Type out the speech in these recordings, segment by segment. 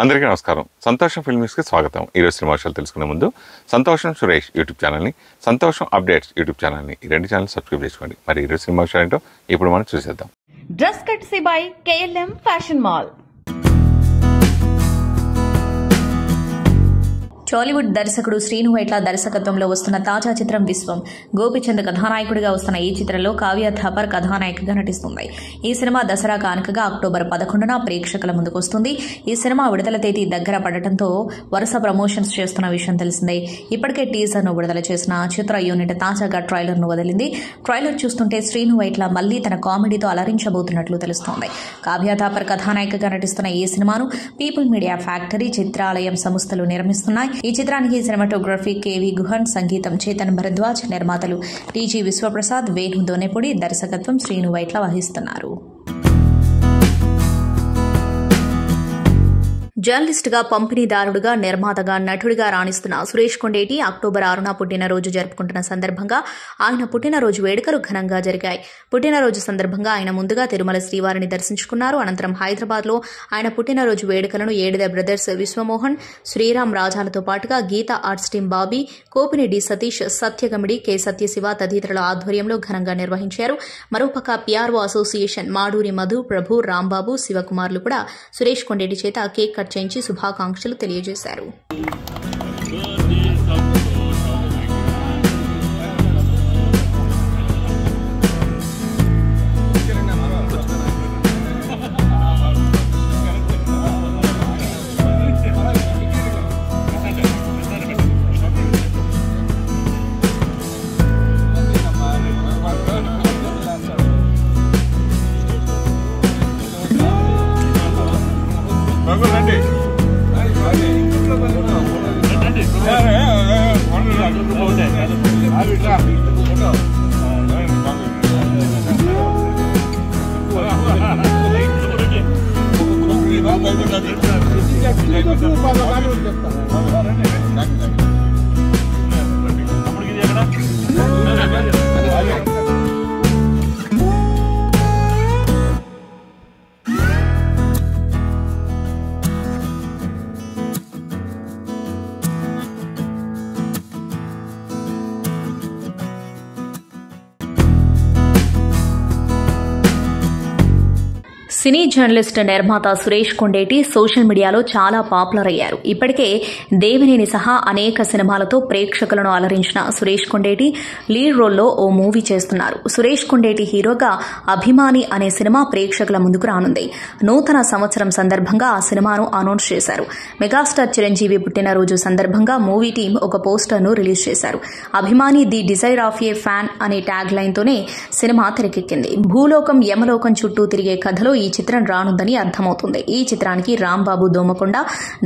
అందరికీ నమస్కారం. సంతోషం ఫిల్మ్స్కి స్వాగతం. ఈరోజు సినిమా విషయాలు తెలుసుకునే ముందు సంతోషం సురేష్ యూట్యూబ్ ఛానల్ని, సంతోషం అప్డేట్స్ యూట్యూబ్ ఛానల్ని, ఈ రెండు ఛానల్ సబ్స్క్రైబ్ చేసుకోండి. మరి ఈరోజు సినిమా విషయాలు ఏంటో ఇప్పుడు మనం చూసేద్దాం. Dress కట్సీ by KLM fashion mall. Tollywood దర్శకుడు శ్రీను వైట్ల దర్శకత్వంలో వస్తున్న తాజా చిత్రం విశ్వం. గోపిచంద్ కథానాయకుడిగా వస్తున్న ఈ చిత్రంలో కావ్య థాపర్ కథానాయికగా నటిస్తుంది. ఈ సినిమా దసరా కానుకగా అక్టోబర్ 11న ప్రేక్షకుల ముందుకు వస్తుంది. ఈ సినిమా విడుదల తేదీ దగ్గర పడటంతో వరుస ప్రమోషన్స్ చేస్తున్న విషయం తెలిసిందే. ఇప్పటికే టీజర్ను విడుదల చేసిన చిత్ర యూనిట్ తాజాగా ట్రైలర్ను వదిలింది. ట్రైలర్ చూస్తుంటే శ్రీను వైట్ల మళ్లీ తన కామెడీతో అలరించబోతున్నట్లు తెలుస్తోంది. కావ్య థాపర్ కథానాయికగా నటిస్తున్న ఈ సినిమాను పీపుల్ మీడియా ఫ్యాక్టరీ, చిత్రాలయం సంస్థలు నిర్మిస్తున్నాయి. ఈ చిత్రానికి సినిమాటోగ్రఫీ కేవి గుహన్, సంగీతం చేతన్ భరద్వాజ్, నిర్మాతలు టీజీ విశ్వప్రసాద్, వేణు దోనెపూడి, దర్శకత్వం శ్రీను వైట్ల వహిస్తున్నారు. జర్నలిస్టుగా, పంపిణీదారుడుగా, నిర్మాతగా, నటుడిగా రాణిస్తున్న సురేష్ కొండేటి అక్టోబర్ 6న పుట్టినరోజు జరుపుకుంటున్న సందర్భంగా ఆయన పుట్టినరోజు వేడుకలు ఘనంగా జరిగాయి. పుట్టినరోజు సందర్భంగా ఆయన ముందుగా తిరుమల శ్రీవారిని దర్శించుకున్నారు. అనంతరం హైదరాబాద్లో ఆయన పుట్టినరోజు వేడుకలను ఏడిద బ్రదర్స్ విశ్వమోహన్, శ్రీరామ్ రాజాలతో పాటుగా గీతా ఆర్ట్స్ టీం బాబీ, కోపిని డి సతీష్, సత్యగమిడి, కె సత్యశివ తదితరుల ఆధ్వర్యంలో ఘనంగా నిర్వహించారు. మరోపక్క పిఆర్ఓ అసోసియేషన్ మాడూరి మధు, ప్రభు, రాంబాబు, శివకుమార్లు కూడా సురేష్ కొండేటి చేత కేక్ కట్ చేయించి శుభాకాంక్షలు తెలియజేశారు. సినీ జర్నలిస్ట్, నిర్మాత సురేష్ కొండేటి సోషల్ మీడియాలో చాలా పాపులర్ అయ్యారు. ఇప్పటికే దేవినేని సహా అనేక సినిమాలతో ప్రేక్షకులను అలరించిన సురేష్ కొండేటి లీడ్ రోల్లో ఓ మూవీ చేస్తున్నారు. సురేష్ కొండేటి హీరోగా అభిమాని అనే సినిమా ప్రేక్షకుల ముందుకు రానుంది. నూతన సంవత్సరం సందర్భంగా ఆ సినిమాను అనౌన్స్ చేశారు. మెగాస్టార్ చిరంజీవి పుట్టినరోజు సందర్భంగా మూవీ టీం ఒక పోస్టర్ను రిలీజ్ చేశారు. అభిమాని the desire of A fan అనే ట్యాగ్ లైన్తోనే సినిమా తెరకెక్కింది. భూలోకం, యమలోకం చుట్టూ తిరిగే కథలో ఈ చిత్రం రానుందని అర్థమవుతుంది. ఈ చిత్రానికి రాంబాబు దోమకొండ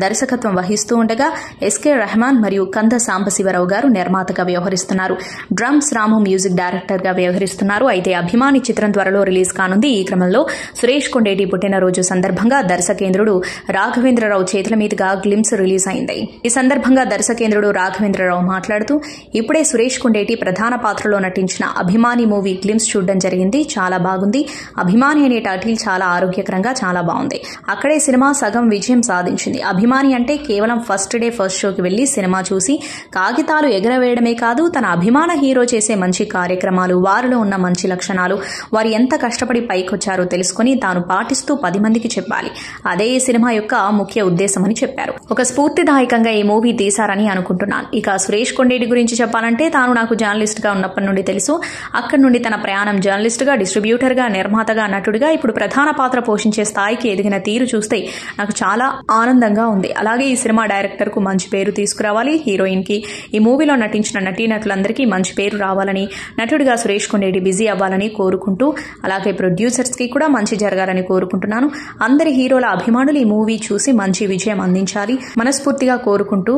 దర్శకత్వం వహిస్తూ ఉండగా ఎస్కే రెహమాన్ మరియు కంద సాంబశివరావు గారు నిర్మాతగా వ్యవహరిస్తున్నారు. డ్రమ్స్ రాము మ్యూజిక్ డైరెక్టర్ గా వ్యవహరిస్తున్నారు. అయితే అభిమాని చిత్రం త్వరలో రిలీజ్ కానుంది. ఈ క్రమంలో సురేష్ కొండేటి పుట్టినరోజు సందర్భంగా దర్శకేంద్రుడు రాఘవేంద్రరావు చేతుల మీదుగా గ్లిమ్స్ రిలీజ్ అయింది. ఈ సందర్భంగా దర్శకేంద్రుడు రాఘవేంద్రరావు మాట్లాడుతూ, ఇప్పుడే సురేష్ కొండేటి ప్రధాన పాత్రలో నటించిన అభిమాని మూవీ గ్లిమ్స్ చూడడం జరిగింది. చాలా బాగుంది. అభిమాని అనే టైటిల్ చాలా ఆరోగ్యకరంగా చాలా బాగుంది. అక్కడే సినిమా సగం విజయం సాధించింది. అభిమాని అంటే కేవలం ఫస్ట్ డే ఫస్ట్ షోకి వెళ్లి సినిమా చూసి కాగితాలు ఎగరవేయడమే కాదు, తన అభిమాన హీరో చేసే మంచి కార్యక్రమాలు, వారిలో ఉన్న మంచి లక్షణాలు, వారు ఎంత కష్టపడి పైకొచ్చారో తెలుసుకుని తాను పాటిస్తూ 10 మందికి చెప్పాలి. అదే ఈ సినిమా యొక్క ముఖ్య ఉద్దేశమని చెప్పారు. ఒక స్ఫూర్తిదాయకంగా ఈ మూవీ తీశారని అనుకుంటున్నాను. ఇక సురేష్ కొండేటి గురించి చెప్పాలంటే, తాను నాకు జర్నలిస్ట్ గా ఉన్నప్పటి నుండి తెలుసు. అక్కడి నుండి తన ప్రయాణం జర్నలిస్ట్ గా, డిస్ట్రిబ్యూటర్ గా, నిర్మాతగా, నటుడిగా, ఇప్పుడు ప్రధాన పాత్ర పోషించే స్థాయికి ఎదిగిన తీరు చూస్తే నాకు చాలా ఆనందంగా ఉంది. అలాగే ఈ సినిమా డైరెక్టర్ కు మంచి పేరు తీసుకురావాలి, హీరోయిన్ కి, ఈ మూవీలో నటించిన నటీనటులందరికీ మంచి పేరు రావాలని, నటుడిగా సురేష్ కొండేటి బిజీ అవ్వాలని కోరుకుంటూ, అలాగే ప్రొడ్యూసర్స్ కి కూడా మంచి జరగాలని కోరుకుంటున్నాను. అందరి హీరోల అభిమానులు ఈ మూవీ చూసి మంచి విజయం అందించాలి మనస్ఫూర్తిగా కోరుకుంటూ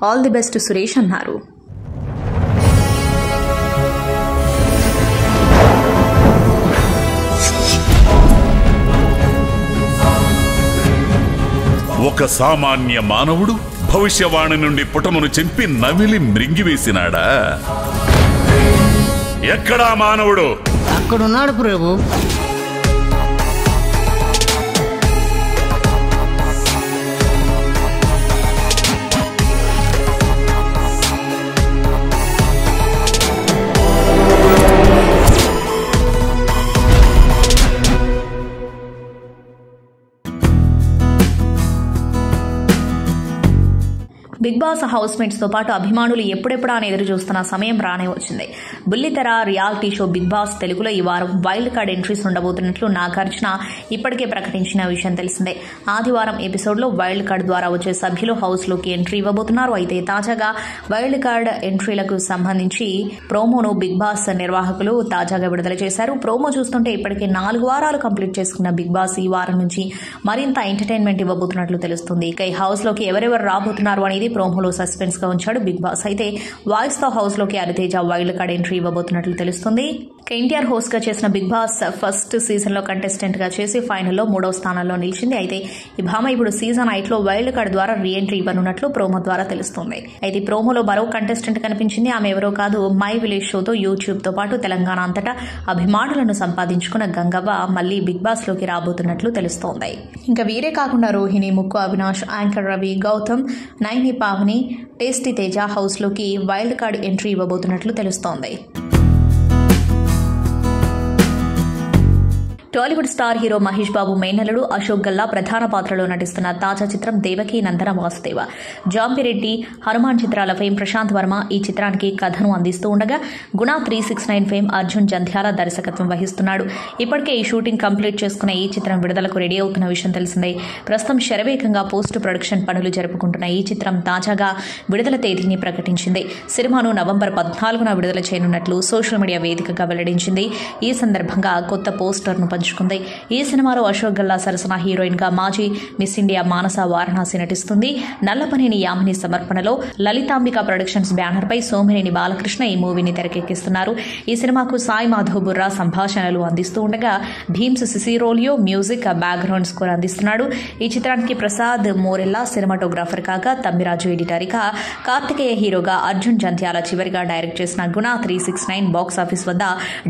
ఆల్ ది బెస్ట్ సురేష్ అన్నారు. ఒక సామాన్య మానవుడు భవిష్యవాణి నుండి పుటమును చెంపి నమిలి మృంగివేసినాడా? ఎక్కడా మానవుడు? అక్కడున్నాడు ప్రభు. బిగ్ బాస్ హౌస్ మేట్స్ తో పాటు అభిమానులు ఎప్పుడెప్పుడా అని ఎదురు చూస్తున్న సమయం రానే వచ్చింది. బుల్లితెర రియాలిటీ షో బిగ్ బాస్ తెలుగులో ఈ వారం వైల్డ్ కార్డ్ ఎంట్రీస్ ఉండబోతున్నట్లు నాగార్జున ఇప్పటికే ప్రకటించిన విషయం తెలిసిందే. ఆదివారం ఎపిసోడ్ లో వైల్డ్ కార్డ్ ద్వారా వచ్చే సభ్యులు హౌస్ లోకి ఎంట్రీ ఇవ్వబోతున్నారు. అయితే తాజాగా వైల్డ్ కార్డ్ ఎంట్రీలకు సంబంధించి ప్రోమోను బిగ్ బాస్ నిర్వాహకులు తాజాగా విడుదల చేశారు. ప్రోమో చూస్తుంటే ఇప్పటికే 4 వారాలు కంప్లీట్ చేసుకున్న బిగ్ బాస్ ఈ వారం నుంచి మరింత ఎంటర్టైన్మెంట్ ఇవ్వబోతున్నట్లు తెలుస్తుంది. ఇక ఈ హౌస్ లోకి ఎవరెవరు రాబోతున్నారు అనేది ప్రోమోలో సస్పెన్స్ గా ఉంచాడు బిగ్ బాస్. అయితే వాయిస్ తో హౌస్ లోకి హరితేజ వైల్డ్ కార్డ్ ఎంట్రీ ఇవ్వబోతున్నట్లు తెలుస్తుంది. ఎన్టీఆర్ హోస్ట్ గా చేసిన బిగ్ బాస్ ఫస్ట్ సీజన్ లో కంటెస్టెంట్ గా చేసి ఫైనల్లో 3వ స్థానంలో నిలిచింది. అయితే ఈ భామ ఇప్పుడు సీజన్ 8 లో వైల్డ్ కార్డ్ ద్వారా రీ ఎంట్రీ ఇవ్వనున్నట్లు ప్రోమో ద్వారా తెలుస్తుంది. అయితే ప్రోమోలో మరో కంటెస్టెంట్ కనిపించింది. ఆమె ఎవరో కాదు, మై విలేజ్ షోతో యూట్యూబ్ తో పాటు తెలంగాణ అంతటా అభిమానులను సంపాదించుకున్న గంగవ్వ మళ్లీ బిగ్ బాస్ లోకి రాబోతున్నట్లు తెలుస్తోంది. ఇంకా వీరే కాకుండా Rohini, Mukku Avinash, anchor Ravi, Gautam, Naini Pavani, tasty Teja house లోకి వైల్డ్ కార్డ్ ఎంట్రీ ఇవ్వబోతున్నట్లు తెలుస్తోంది. Tollywood star hero Mahesh Babu మేనల్లుడు అశోక్ గల్లా ప్రధాన పాత్రలో నటిస్తున్న తాజా చిత్రం దేవకీ నందన వాసుదేవ. జాంపిరెడ్డి, హనుమాన్ చిత్రాల ఫేమ్ ప్రశాంత్ వర్మ ఈ చిత్రానికి కథను అందిస్తూ ఉండగా గుణ 369 ఫేమ్ అర్జున్ జంధ్యాల దర్శకత్వం వహిస్తున్నాడు. ఇప్పటికే ఈ షూటింగ్ కంప్లీట్ చేసుకున్న ఈ చిత్రం విడుదలకు రెడీ అవుతున్న విషయం తెలిసిందే. ప్రస్తుతం శరవేగంగా పోస్ట్ ప్రొడక్షన్ పనులు జరుపుకుంటున్న ఈ చిత్రం తాజాగా విడుదల తేదీని ప్రకటించింది. సినిమాను నవంబర్ 14న విడుదల చేయనున్నట్లు సోషల్ మీడియా వేదికగా వెల్లడించింది. ఈ సందర్భంగా కొత్త పోస్టర్ను పంచుకుంది. ఈ సినిమాలో అశోక్ గల్లా సరసన హీరోయిన్ గా మాజీ మిస్ ఇండియా మానస వారణాసి నటిస్తుంది. నల్లపనేని యామిని సమర్పణలో లలితాంబిక ప్రొడక్షన్స్ బ్యానర్ పై సోమినేని బాలకృష్ణ ఈ మూవీని తెరకెక్కిస్తున్నారు. ఈ సినిమాకు సాయి మాధవ్ బుర్రా సంభాషణలు అందిస్తూ ఉండగా Bheems Ceciroleo music background score అందిస్తున్నాడు. ఈ చిత్రానికి ప్రసాద్ మోరెల్లా సినిమాటోగ్రాఫర్ కాగా తమ్మిరాజు ఎడిటర్గా, కార్తికేయ హీరోగా, అర్జున్ జంధ్యాల చివరిగా డైరెక్ట్ చేసిన గుణ 369 బాక్స్ ఆఫీస్ వద్ద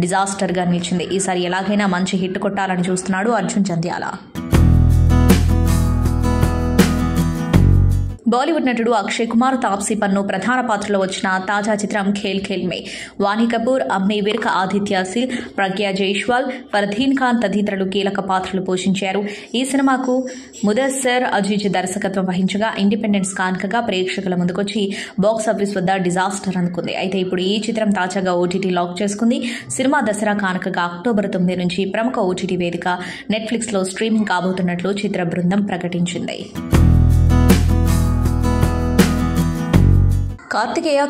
డిజాస్టర్ గా నిలిచింది. ఈసారి ఎలాగైనా మంచి హిట్ కొట్టాలని చూస్తున్నాడు అర్జున్ జంధ్యాల. బాలీవుడ్ నటుడు అక్షయ్ కుమార్, తాప్సీ పన్ను ప్రధాన పాత్రలో వచ్చిన తాజా చిత్రం ఖేల్ ఖేల్ మే. వాణి కపూర్, అమ్మి విర్క్, ఆదిత్య సిల్, ప్రగ్యా జైష్వాల్, ఫర్దీన్ ఖాన్ తదితరులు కీలక పాత్రలు పోషించారు. ఈ సినిమాకు ముదస్సర్ అజీజ్ దర్శకత్వం వహించగా ఇండిపెండెన్స్ కానుకగా ప్రేక్షకుల ముందుకొచ్చి బాక్సాఫీస్ వద్ద డిజాస్టర్ అందుకుంది. అయితే ఇప్పుడు ఈ చిత్రం తాజాగా ఓటీటీ లాక్ చేసుకుంది. సినిమా దసరా కానుకగా అక్టోబర్ 9 నుంచి ప్రముఖ ఓటీటీ వేదిక నెట్ఫ్లిక్స్ లో స్ట్రీమింగ్ కాబోతున్నట్లు చిత్ర బృందం ప్రకటించింది. కార్తికేయ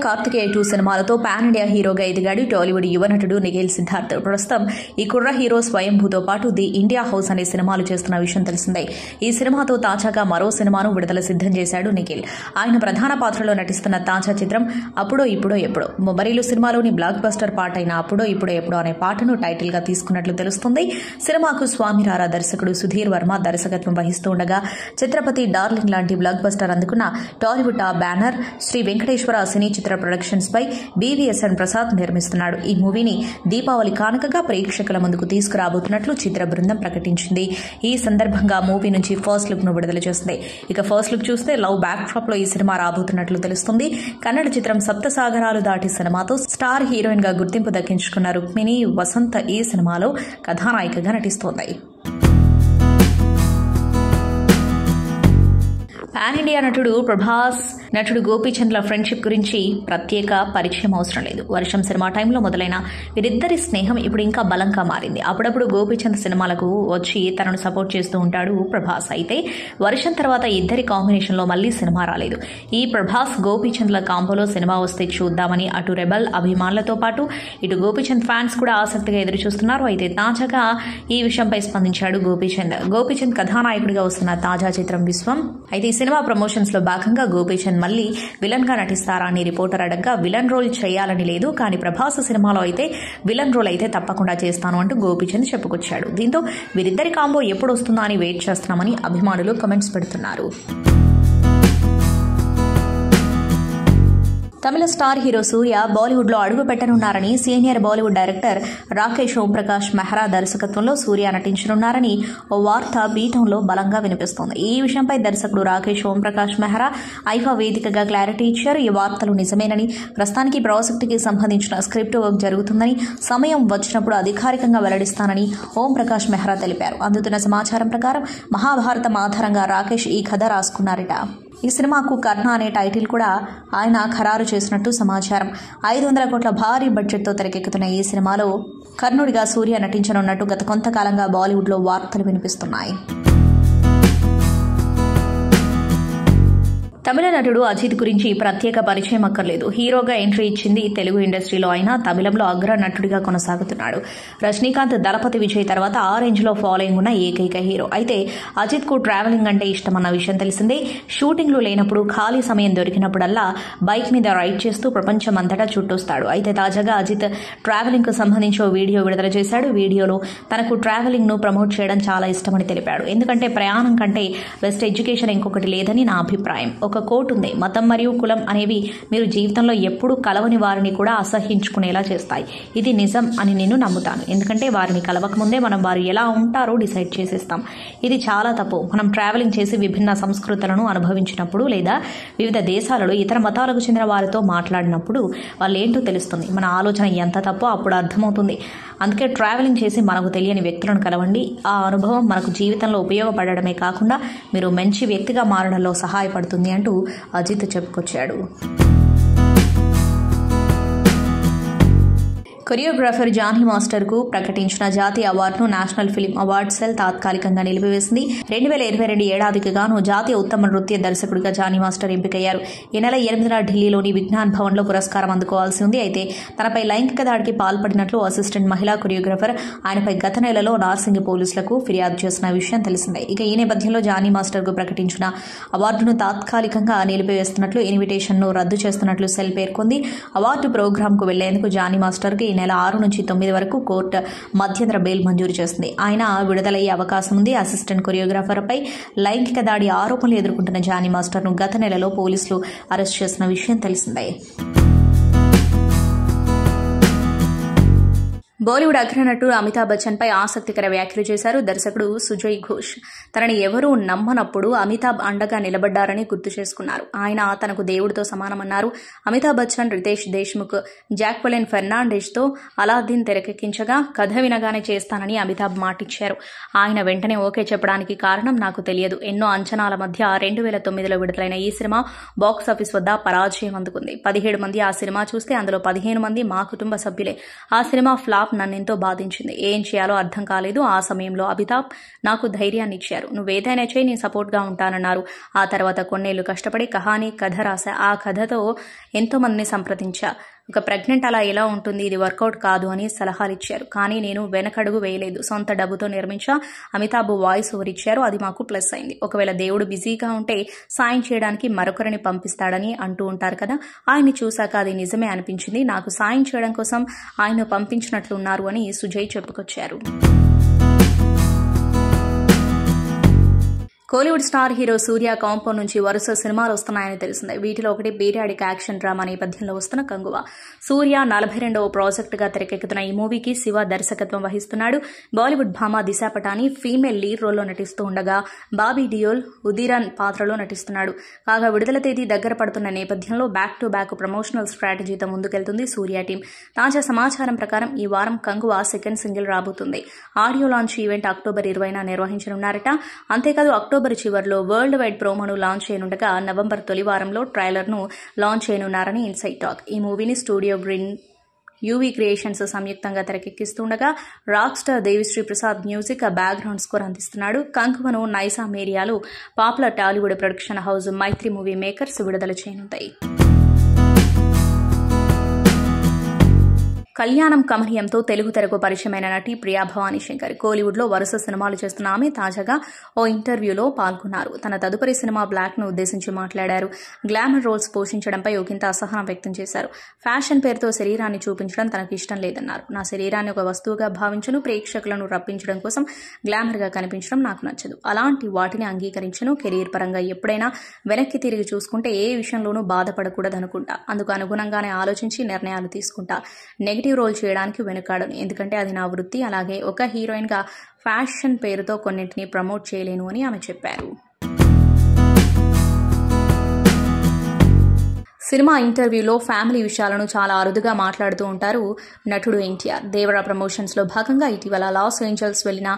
2 సినిమాలతో పాన్ ఇండియా హీరోగా ఎదిగాడు టాలీవుడ్ యువ నటుడు నిఖిల్ సిద్ధార్థ్. ప్రస్తుతం ఈ కుర్ర హీరో స్వయంభూతో పాటు ది ఇండియా హౌస్ అనే సినిమాలు చేస్తున్న విషయం తెలిసిందే. ఈ సినిమాతో తాజాగా మరో సినిమాను విడుదల సిద్ధం చేశాడు నిఖిల్. ఆయన ప్రధాన పాత్రలో నటిస్తున్న తాజా చిత్రం అప్పుడో ఇప్పుడో ఎప్పుడో. మొబరీలు సినిమాలోని బ్లాక్ బస్టర్ పాట అయిన అప్పుడో ఇప్పుడో ఎప్పుడో అనే పాటను టైటిల్ గా తీసుకున్నట్లు తెలుస్తుంది. సినిమాకు స్వామిరారా దర్శకుడు సుధీర్ వర్మ దర్శకత్వం వహిస్తూ ఉండగా ఛత్రపతి, డార్లింగ్ లాంటి బ్లాక్ బస్టర్ అందుకున్న Tollywood top banner Shri Venkateswara సినీ చిత్ర ప్రొడక్షన్స్ పై బీవీఎస్ఎన్ ప్రసాద్ నిర్మిస్తున్నాడు. ఈ మూవీని దీపావళి కానుకగా ప్రేక్షకుల ముందుకు తీసుకురాబోతున్నట్లు చిత్ర బృందం ప్రకటించింది. ఈ సందర్భంగా మూవీ నుంచి ఫస్ట్ లుక్ ను విడుదల చేస్తుంది. ఇక ఫస్ట్ లుక్ చూస్తే లవ్ బ్యాక్ డ్రాప్ లో ఈ సినిమా రాబోతున్నట్లు తెలుస్తుంది. కన్నడ చిత్రం సప్తసాగరాలు దాటి సినిమాతో స్టార్ హీరోయిన్ గా గుర్తింపు దక్కించుకున్న రుక్మిణి వసంత ఈ సినిమాలో కథానాయికగా నటిస్తోంది. పాన్ ఇండియా నటుడు ప్రభాస్, నటుడు గోపీచంద్ల ఫ్రెండ్షిప్ గురించి ప్రత్యేక పరిచయం అవసరం లేదు. వర్షం సినిమా టైంలో మొదలైన వీరిద్దరి స్నేహం ఇప్పుడు ఇంకా బలంగా మారింది. అప్పుడప్పుడు గోపీచంద్ సినిమాలకు వచ్చి తనను సపోర్ట్ చేస్తూ ఉంటాడు ప్రభాస్. అయితే వర్షం తర్వాత ఇద్దరి కాంబినేషన్ లో మళ్లీ సినిమా రాలేదు. ఈ ప్రభాస్ గోపీచంద్ల కాంబోలో సినిమా వస్తే చూద్దామని అటు రెబల్ అభిమానులతో పాటు ఇటు గోపీచంద్ ఫ్యాన్స్ కూడా ఆసక్తిగా ఎదురుచూస్తున్నారు. అయితే తాజాగా ఈ విషయంపై స్పందించాడు గోపీచంద్. గోపీచంద్ కథానాయకుడిగా వస్తున్న తాజా చిత్రం విశ్వం. అయితే ఈ సినిమా ప్రమోషన్స్ లో భాగంగా గోపీచంద్ మళ్లీ విలన్ గా నటిస్తారా అని రిపోర్టర్ అడగ్గా విలన్ రోల్ చేయాలని లేదు, కానీ ప్రభాస్ సినిమాలో అయితే విలన్ రోల్ అయితే తప్పకుండా చేస్తాను అంటూ గోపీచంద్ చెప్పుకొచ్చాడు. దీంతో వీరిద్దరి కాంబో ఎప్పుడు వస్తుందా అని వెయిట్ చేస్తున్నామని అభిమానులు కామెంట్స్ పెడుతున్నారు. తమిళ స్టార్ హీరో సూర్య బాలీవుడ్ లో అడుగు పెట్టనున్నారని సీనియర్ బాలీవుడ్ డైరెక్టర్ రాకేష్ ఓంప్రకాష్ మెహ్రా దర్శకత్వంలో సూర్య నటించనున్నారని ఓ వార్త బీటంలో బలంగా వినిపిస్తోంది. ఈ విషయంపై దర్శకుడు రాకేష్ ఓంప్రకాష్ మెహ్రా ఐఫా వేదికగా క్లారిటీ ఇచ్చారు. ఈ వార్తలు నిజమేనని, ప్రస్తుతానికి ప్రాజెక్టుకి సంబంధించిన స్క్రిప్ట్ వర్క్ జరుగుతుందని, సమయం వచ్చినప్పుడు అధికారికంగా వెల్లడిస్తానని ఓంప్రకాష్ మెహ్రా తెలిపారు. అందుతున్న సమాచారం ప్రకారం మహాభారతం ఆధారంగా రాకేష్ ఈ కథ రాసుకున్నారట. ఈ సినిమాకు కర్ణ అనే టైటిల్ కూడా ఆయన ఖరారు చేసినట్టు సమాచారం. 500 కోట్ల భారీ బడ్జెట్తో తెరకెక్కుతున్న ఈ సినిమాలో కర్ణుడిగా సూర్య నటించనున్నట్టు గత కొంతకాలంగా బాలీవుడ్లో వార్తలు వినిపిస్తున్నాయి. తమిళ నటుడు అజిత్ గురించి ప్రత్యేక పరిచయం అక్కర్లేదు. హీరోగా ఎంట్రీ ఇచ్చింది తెలుగు ఇండస్ట్రీలో అయినా తమిళంలో అగ్ర నటుడిగా కొనసాగుతున్నాడు. రజనీకాంత్, దళపతి విజయ్ తర్వాత ఆ రేంజ్లో ఫాలోయింగ్ ఉన్న ఏకైక హీరో. అయితే అజిత్ కు ట్రావెలింగ్ అంటే ఇష్టమన్న విషయం తెలిసిందే. షూటింగ్లు లేనప్పుడు ఖాళీ సమయం దొరికినప్పుడల్లా బైక్ మీద రైడ్ చేస్తూ ప్రపంచం అంతటా చుట్టొస్తాడు. అయితే తాజాగా అజిత్ ట్రావెలింగ్ కు సంబంధించి ఓ వీడియో విడుదల చేశాడు. వీడియోలో తనకు ట్రావెలింగ్ ను ప్రమోట్ చేయడం చాలా ఇష్టమని తెలిపాడు. ఎందుకంటే ప్రయాణం కంటే బెస్ట్ ఎడ్యుకేషన్ ఇంకొకటి లేదని నా అభిప్రాయం. ఒక కోట్ ఉంది, మతం మరియు కులం అనేవి మీరు జీవితంలో ఎప్పుడూ కలవని వారిని కూడా అసహ్యించుకునేలా చేస్తాయి. ఇది నిజం అని నేను నమ్ముతాను. ఎందుకంటే వారిని కలవకముందే మనం వారు ఎలా ఉంటారో డిసైడ్ చేసేస్తాం. ఇది చాలా తప్పు. మనం ట్రావెలింగ్ చేసి విభిన్న సంస్కృతులను అనుభవించినప్పుడు లేదా వివిధ దేశాలలో ఇతర మతాలకు చెందిన వారితో మాట్లాడినప్పుడు వాళ్ళేంటో తెలుస్తుంది. మన ఆలోచన ఎంత తప్పో అప్పుడు అర్థమవుతుంది. అందుకే ట్రావెలింగ్ చేసి మనకు తెలియని వ్యక్తులను కలవండి. ఆ అనుభవం మనకు జీవితంలో ఉపయోగపడడమే కాకుండా మీరు మంచి వ్యక్తిగా మారడంలో సహాయపడుతుంది అంటూ అజిత్ చెప్పుకొచ్చాడు. కొరియోగ్రాఫర్ జానీ మాస్టర్ కు ప్రకటించిన జాతీయ అవార్డును నేషనల్ ఫిల్మ్ అవార్డ్ సెల్ తాత్కాలికంగా నిలిపివేసింది. 2022 ఏడాదికి గాను జాతీయ ఉత్తమ నృత్య దర్శకుడిగా జానీ మాస్టర్ ఎంపికయ్యారు. ఈ నెల 8న ఢిల్లీలోని విజ్ఞాన్ భవన్ లో పురస్కారం అందుకోవాల్సి ఉంది. అయితే తనపై లైంగిక దాడికి పాల్పడినట్లు అసిస్టెంట్ మహిళా కొరియోగ్రాఫర్ ఆయనపై గత నెలలో నార్సింగి పోలీసులకు ఫిర్యాదు చేసిన విషయం తెలిసిందే. ఇక ఈ నేపథ్యంలో జానీ మాస్టర్ కు ప్రకటించిన అవార్డును తాత్కాలికంగా నిలిపివేస్తున్నట్లు, ఇన్విటేషన్ ను రద్దు చేస్తున్నట్లు సెల్ పేర్కొంది. అవార్డు ప్రోగ్రామ్ కు వెళ్లేందుకు జానీ మాస్టర్ కి నెల 6 నుంచి 9 వరకు కోర్టు మధ్యంతర బెయిల్ మంజూరు చేసింది. ఆయన విడుదలయ్యే అవకాశం ఉంది. అసిస్టెంట్ కొరియోగ్రాఫర్ పై లైంగిక దాడి ఆరోపణలు ఎదుర్కొంటున్న జానీ మాస్టర్ ను గత నెలలో పోలీసులు అరెస్ట్ చేసిన విషయం తెలిసిందే. బాలీవుడ్ అగ్రనటుడు అమితాబ్ బచ్చన్ పై ఆసక్తికర వ్యాఖ్యలు చేశారు దర్శకుడు సుజయ్ ఘోష్. తనని ఎవరూ నమ్మనప్పుడు అమితాబ్ అండగా నిలబడ్డారని గుర్తు చేసుకున్నారు. ఆయన తనకు దేవుడితో సమానమన్నారు. అమితాబ్ బచ్చన్, రితేష్ దేశ్ముఖ్, జాక్వెలిన్ ఫెర్నాండెజ్ తో అలాద్దీన్ తెరకెక్కించగా కథ వినగానే చేస్తానని అమితాబ్ మాటిచ్చారు. ఆయన వెంటనే ఓకే చెప్పడానికి కారణం నాకు తెలియదు. ఎన్నో అంచనాల మధ్య 2009లో విడుదలైన ఈ సినిమా బాక్సాఫీస్ వద్ద పరాజయం అందుకుంది. 17 మంది ఆ సినిమా చూస్తే అందులో 15 మంది మా కుటుంబ సభ్యులే. ఆ సినిమా ఫ్లాప్ నన్నెంతో బాధించింది. ఏం చేయాలో అర్థం కాలేదు. ఆ సమయంలో అమితాబ్ నాకు ధైర్యాన్ని ఇచ్చారు. నువ్వేదైనా చేయి, నేను సపోర్ట్గా ఉంటానన్నారు. ఆ తర్వాత కొన్నేళ్లు కష్టపడి కథ రాశా. ఆ కథతో ఎంతో మందిని సంప్రదించా. ఒక ప్రెగ్నెంట్ అలా ఎలా ఉంటుంది, ఇది వర్కౌట్ కాదు అని సలహాలు ఇచ్చారు. కానీ నేను వెనకడుగు వేయలేదు. సొంత డబ్బుతో నిర్మించా. అమితాబ్ వాయిస్ ఓవర్ ఇచ్చారు. అది మాకు ప్లస్ అయింది. ఒకవేళ దేవుడు బిజీగా ఉంటే సాయం చేయడానికి మరొకరిని పంపిస్తాడని అంటూ ఉంటారు కదా, ఆయన్ని చూశాక అది నిజమే అనిపించింది. నాకు సాయం చేయడం కోసం ఆయన పంపించినట్లున్నారు అని సుజయ్ చెప్పుకొచ్చారు. కోలీవుడ్ స్టార్ హీరో సూర్య కాంపౌండ్ నుంచి వరుస సినిమాలు వస్తున్నాయని తెలిసిందే. వీటిలో ఒకటి పీరియాడిక్ యాక్షన్ డ్రామా నేపథ్యంలో వస్తున్న కంగువ. సూర్య 42వ ప్రాజెక్టుగా తెరకెక్కుతున్న ఈ మూవీకి శివ దర్శకత్వం వహిస్తున్నాడు. బాలీవుడ్ భామ దిశా పటాని ఫీమేల్ లీడ్ రోల్లో నటిస్తూ ఉండగా బాబీ డియోల్ ఉదీరన్ పాత్రలో నటిస్తున్నాడు. కాగా విడుదల తేదీ దగ్గర పడుతున్న నేపథ్యంలో బ్యాక్ టు బ్యాక్ ప్రమోషనల్ స్ట్రాటజీతో ముందుకెళ్తుంది సూర్య టీం. తాజా సమాచారం ప్రకారం ఈ వారం కంగువ సెకండ్ సింగిల్ రాబోతుంది. ఆడియో లాంచ్ ఈవెంట్ అక్టోబర్ 20న నిర్వహించనున్నారట. అంతేకాదు అక్టోబర్ చివర్లో వరల్డ్ వైడ్ ప్రోమోను లాంచ్ చేయనుండగా నవంబర్ తొలి వారంలో ట్రైలర్ ను లాంచ్ చేయనున్నారని ఇన్సైడ్ టాక్. ఈ మూవీని స్టూడియో గ్రీన్ యూవీ క్రియేషన్స్ సంయుక్తంగా తెరకెక్కిస్తుండగా rock star Devisri Prasad music background score అందిస్తున్నాడు. కంగువను నైసా మేరియాలో popular Tollywood production house Mythri movie makers విడుదల చేయనుంటాయి. కళ్యాణం కమనీయంతో తెలుగు తెరకు పరిచయమైన నటి ప్రియా భవానీ శంకర్ కోలీవుడ్ లో వరుస సినిమాలు చేస్తున్న ఆమె తాజాగా ఓ ఇంటర్వ్యూలో పాల్గొన్నారు. తన తదుపరి సినిమా బ్లాక్ ను ఉద్దేశించి మాట్లాడారు. గ్లామర్ రోల్స్ పోషించడంపై ఒకంత అసహనం వ్యక్తం చేశారు. ఫ్యాషన్ పేరుతో శరీరాన్ని చూపించడం తనకు ఇష్టం లేదన్నారు. నా శరీరాన్ని ఒక వస్తువుగా భావించను. ప్రేక్షకులను రప్పించడం కోసం గ్లామర్ గా కనిపించడం నాకు నచ్చదు. అలాంటి వాటిని అంగీకరించను. కెరీర్ పరంగా ఎప్పుడైనా వెనక్కి తిరిగి చూసుకుంటే ఏ విషయంలోనూ బాధపడకూడదనుకుంటా. అందుకు అనుగుణంగానే ఆలోచించి నిర్ణయాలు తీసుకుంటా. నెగిటివ్ రోల్ చేయడానికి వెనుకాడను. ఎందుకంటే అది నా వృత్తి. అలాగే ఒక హీరోయిన్ గా ఫ్యాషన్ పేరుతో కొన్నింటిని ప్రమోట్ చేయలేను అని ఆమె చెప్పారు. సినిమా ఇంటర్వ్యూలో ఫ్యామిలీ విషయాలను చాలా అరుదుగా మాట్లాడుతూ ఉంటారు నటుడు ఎన్టీఆర్. దేవరా ప్రమోషన్స్లో భాగంగా ఇటీవల లాస్ ఏంజల్స్ వెళ్లిన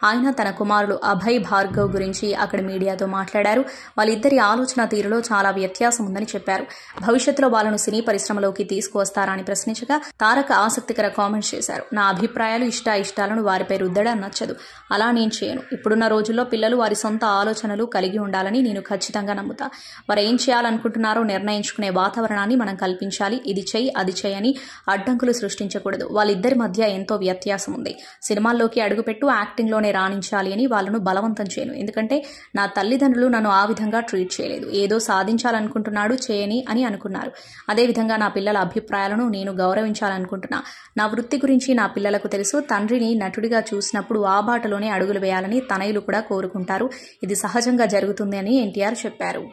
ఆయన తన కుమారుడు అభయ్ భార్గవ్ గురించి అక్కడ మీడియాతో మాట్లాడారు. వాళ్ళిద్దరి ఆలోచన తీరులో చాలా వ్యత్యాసం ఉందని చెప్పారు. భవిష్యత్తులో వాళ్ళను సినీ పరిశ్రమలోకి తీసుకువస్తారా అని ప్రశ్నించగా తారక ఆసక్తికర కామెంట్స్ చేశారు. నా అభిప్రాయాలు ఇష్టాలను వారిపై రుద్దడం నచ్చదు. అలా నేను చేయను. ఇప్పుడున్న రోజుల్లో పిల్లలు వారి సొంత ఆలోచనలు కలిగి ఉండాలని నేను ఖచ్చితంగా నమ్ముతా. వారు ఏం చేయాలనుకుంటున్నారో నిర్ణయించుకునే వాతావరణాన్ని మనం కల్పించాలి. ఇది చెయ్యి అది చెయ్యని అడ్డంకులు సృష్టించకూడదు. వాళ్ళిద్దరి మధ్య ఎంతో వ్యత్యాసం ఉంది. సినిమాల్లోకి అడుగుపెట్టు యాక్టింగ్లోనే రాణించాలి అని వాళ్ళను బలవంతం చేయను. ఎందుకంటే నా తల్లిదండ్రులు నన్ను ఆ విధంగా ట్రీట్ చేయలేదు. ఏదో సాధించాలనుకుంటున్నాడు చేయని అని అనుకున్నారు. అదేవిధంగా నా పిల్లల అభిప్రాయాలను నేను గౌరవించాలనుకుంటున్నా. నా వృత్తి గురించి నా పిల్లలకు తెలుసు. తండ్రిని నటుడిగా చూసినప్పుడు ఆ బాటలోనే అడుగులు వేయాలని తనయులు కూడా కోరుకుంటారు. ఇది సహజంగా జరుగుతుంది అని ఎన్టీఆర్ చెప్పారు.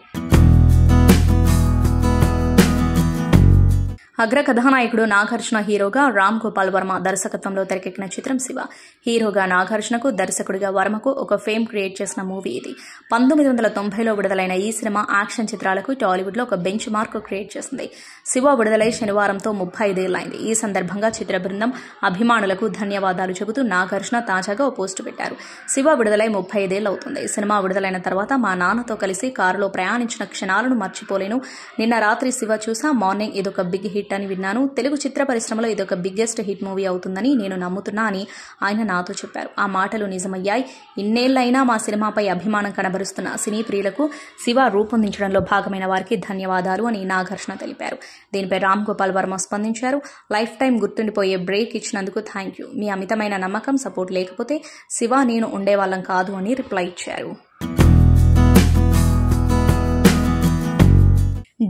అగ్ర కథానాయకుడు నాగార్జున హీరోగా, రామ్ గోపాల్ వర్మ దర్శకత్వంలో తెరకెక్కిన చిత్రం శివ. హీరోగా నాగార్జునకు, దర్శకుడిగా వర్మకు ఒక ఫేమ్ క్రియేట్ చేసిన మూవీ ఇది. 1990లో విడుదలైన ఈ సినిమా యాక్షన్ చిత్రాలకు టాలీవుడ్లో ఒక బెంచ్ మార్క్ క్రియేట్ చేసింది. శివ విడుదలై శనివారంతో 35 ఏళ్లైంది. ఈ సందర్భంగా చిత్ర బృందం అభిమానులకు ధన్యవాదాలు చెబుతూ నాగార్జున తాజాగా ఓ పోస్టు పెట్టారు. శివ విడుదలై 35 ఏళ్లు అవుతుంది. సినిమా విడుదలైన తర్వాత మా నాన్నతో కలిసి కారులో ప్రయాణించిన క్షణాలను మర్చిపోలేను. నిన్న రాత్రి శివ చూసా. మార్నింగ్ ఇదొక బిగ్ హిట్ అని విన్నాను. తెలుగు చిత్ర పరిశ్రమలో ఇదొక బిగ్గెస్ట్ హిట్ మూవీ అవుతుందని నేను నమ్ముతున్నా అని ఆయన నాతో చెప్పారు. ఆ మాటలు నిజమయ్యాయి. ఇన్నేళ్లైనా మా సినిమాపై అభిమానం కనబరుస్తున్న సినీ ప్రియులకు శివ రూపొందించడంలో భాగమైన వారికి ధన్యవాదాలు అని నాగార్జున తెలిపారు. దీనిపై రామ్ గోపాల్ వర్మ స్పందించారు. లైఫ్ టైం గుర్తుండిపోయే బ్రేక్ ఇచ్చినందుకు థ్యాంక్ యూ. మీ అమితమైన నమ్మకం, సపోర్ట్ లేకపోతే శివ నేను ఉండేవాళ్ళం కాదు అని రిప్లై ఇచ్చారు.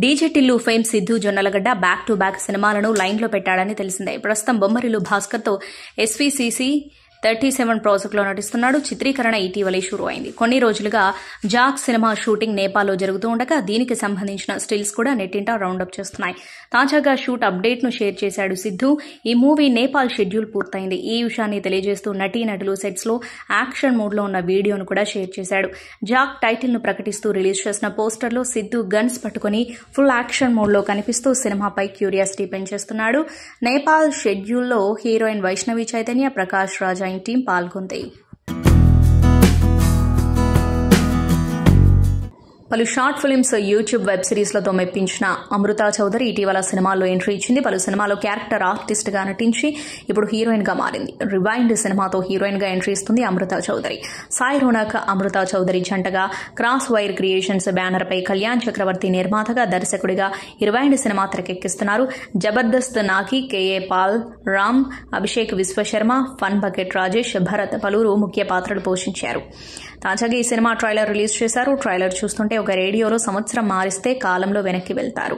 DJ Tillu fame Siddhu Jonnalagadda back to back సినిమాలను లైన్లో పెట్టాడని తెలిసిందే. ప్రస్తుతం బొమ్మరిల్లు భాస్కర్తో SVCC 37 ప్రాజెక్టులో నటిస్తున్నాడు. చిత్రీకరణ ఇటీవలే షురూ అయింది. కొన్ని రోజులుగా జాక్ సినిమా షూటింగ్ నేపాల్లో జరుగుతూ ఉండగా దీనికి సంబంధించిన స్టిల్స్ కూడా నెట్టింట రౌండప్ చేస్తున్నాయి. తాజాగా షూట్ అప్డేట్ ను షేర్ చేశాడు సిద్ధు. ఈ మూవీ నేపాల్ షెడ్యూల్ పూర్తయింది. ఈ విషయాన్ని తెలియజేస్తూ నటీనటులు సెట్స్ లో యాక్షన్ మోడ్ లో ఉన్న వీడియోను కూడా షేర్ చేశాడు. జాక్ టైటిల్ ను ప్రకటిస్తూ రిలీజ్ చేసిన పోస్టర్ లో సిద్ధు గన్స్ పట్టుకుని ఫుల్ యాక్షన్ మోడ్ లో కనిపిస్తూ సినిమాపై క్యూరియాసిటీ పెంచేస్తున్నాడు. నేపాల్ షెడ్యూల్లో హీరోయిన్ వైష్ణవి చైతన్య, ప్రకాష్ రాజ్ టీం పాల్గొంది. పలు షార్ట్ ఫిల్మ్స్, యూట్యూబ్ వెబ్ సిరీస్లతో మెప్పించిన అమృతా చౌదరి ఇటీవల సినిమాల్లో ఎంట్రీ ఇచ్చింది. పలు సినిమాలో క్యారెక్టర్ ఆర్టిస్ట్ గా నటించి ఇప్పుడు హీరోయిన్ గా మారింది. రివైండ్ సినిమాతో హీరోయిన్ గా ఎంట్రీ ఇస్తుంది అమృతా చౌదరి. సాయి రోనక్, అమృతా చౌదరి జంటగా క్రాస్ వైర్ క్రియేషన్స్ బ్యానర్ పై కళ్యాణ్ చక్రవర్తి నిర్మాతగా, దర్శకుడిగా రివైండ్ సినిమా తెరకెక్కిస్తున్నారు. జబర్దస్త్ నాకి KA Paul, Ram, Abhishek Vishwasharma, fun bucket Rajesh, Bharat పలువురు ముఖ్య పాత్రలు పోషించారు. తాజాగా ఈ సినిమా ట్రైలర్ రిలీజ్ చేశారు. ట్రైలర్ చూస్తుంటే ఒక రేడియోలో సంవత్సరం మారిస్తే కాలంలో వెనక్కి వెళ్తారు.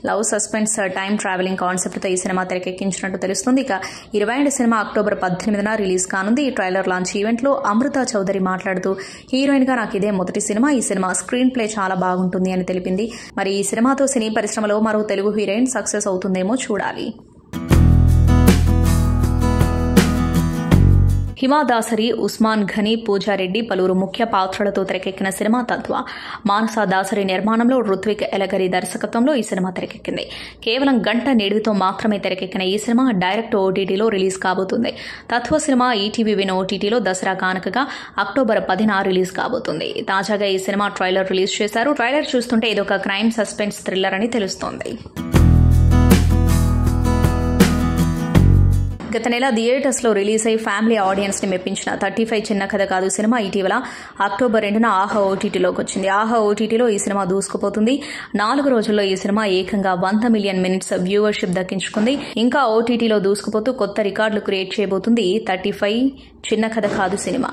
లవ్, సస్పెన్స్, టైం ట్రావెలింగ్ కాన్సెప్ట్తో ఈ సినిమా తెరకెక్కించినట్టు తెలుస్తుంది. ఇక 27 సినిమా అక్టోబర్ 18న రిలీజ్ కానుంది. ఈ ట్రైలర్ లాంచ్ ఈవెంట్లో అమృతా చౌదరి మాట్లాడుతూ హీరోయిన్ గా నాకు ఇదే మొదటి సినిమా. ఈ సినిమా స్క్రీన్ ప్లే చాలా బాగుంటుంది అని తెలిపింది. మరి ఈ సినిమాతో సినీ పరిశ్రమలో మరో తెలుగు హీరోయిన్ సక్సెస్ అవుతుందేమో చూడాలి. హిమాదాసరి, ఉస్మాన్ ఘనీ, పూజారెడ్డి పలువురు ముఖ్య పాత్రలతో తెరకెక్కిన సినిమా తత్వ. మానస దాసరి నిర్మాణంలో రుత్విక్ ఎలగరి దర్శకత్వంలో ఈ సినిమా తెరకెక్కింది. కేవలం గంట నిడివితో మాత్రమే తెరకెక్కిన ఈ సినిమా డైరెక్ట్ OTTలో రిలీజ్ కాబోతుంది. తత్వ సినిమా ఈటీవీ విన్ OTTలో దసరా కానుకగా అక్టోబర్ 10న రిలీజ్ కాబోతుంది. తాజాగా ఈ సినిమా ట్రైలర్ రిలీజ్ చేశారు. ట్రైలర్ చూస్తుంటే ఇదొక క్రైమ్ సస్పెన్స్ థ్రిల్లర్ అని తెలుస్తోంది. గత నెల థియేటర్స్ లో రిలీజ్ అయి ఫ్యామిలీ ఆడియన్స్ ని మెప్పించిన 35 చిన్న కథ కాదు సినిమా ఇటీవల అక్టోబర్ 2న ఆహా OTTలోకి వచ్చింది. ఆహా OTTలో ఈ సినిమా దూసుకుపోతుంది. 4 రోజుల్లో ఈ సినిమా ఏకంగా 100 మిలియన్ మినిట్స్ వ్యూవర్షిప్ దక్కించుకుంది. ఇంకా OTTలో దూసుకుపోతూ కొత్త రికార్డులు క్రియేట్ చేయబోతుంది 35 చిన్న కథ కాదు సినిమా.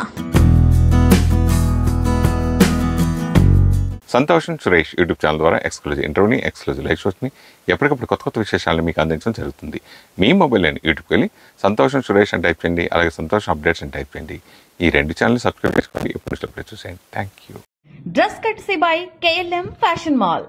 సంతోషం సురేష్ యూట్యూబ్ ఛానల్ ద్వారా ఎక్స్క్లూజివ్ ఇంటర్వ్యూని, ఎక్స్క్లూజివ్ లైవ్ షోస్ని, ఎప్పటికప్పుడు కొత్త విశేషాలను మీకు అందించడం జరుగుతుంది. మీ మొబైల్లోని యూట్యూబ్కి వెళ్ళి సంతోషం సురేష్ అని టైప్ చేయండి. అలాగే సంతోషం అప్డేట్స్ అని టైప్ చేయండి. ఈ 2 ఛానల్ సబ్స్క్రైబ్ చేసుకోండి. ఎప్పుడు చూసేయండి. Thank you. Dress కట్సీ by KLM fashion mall.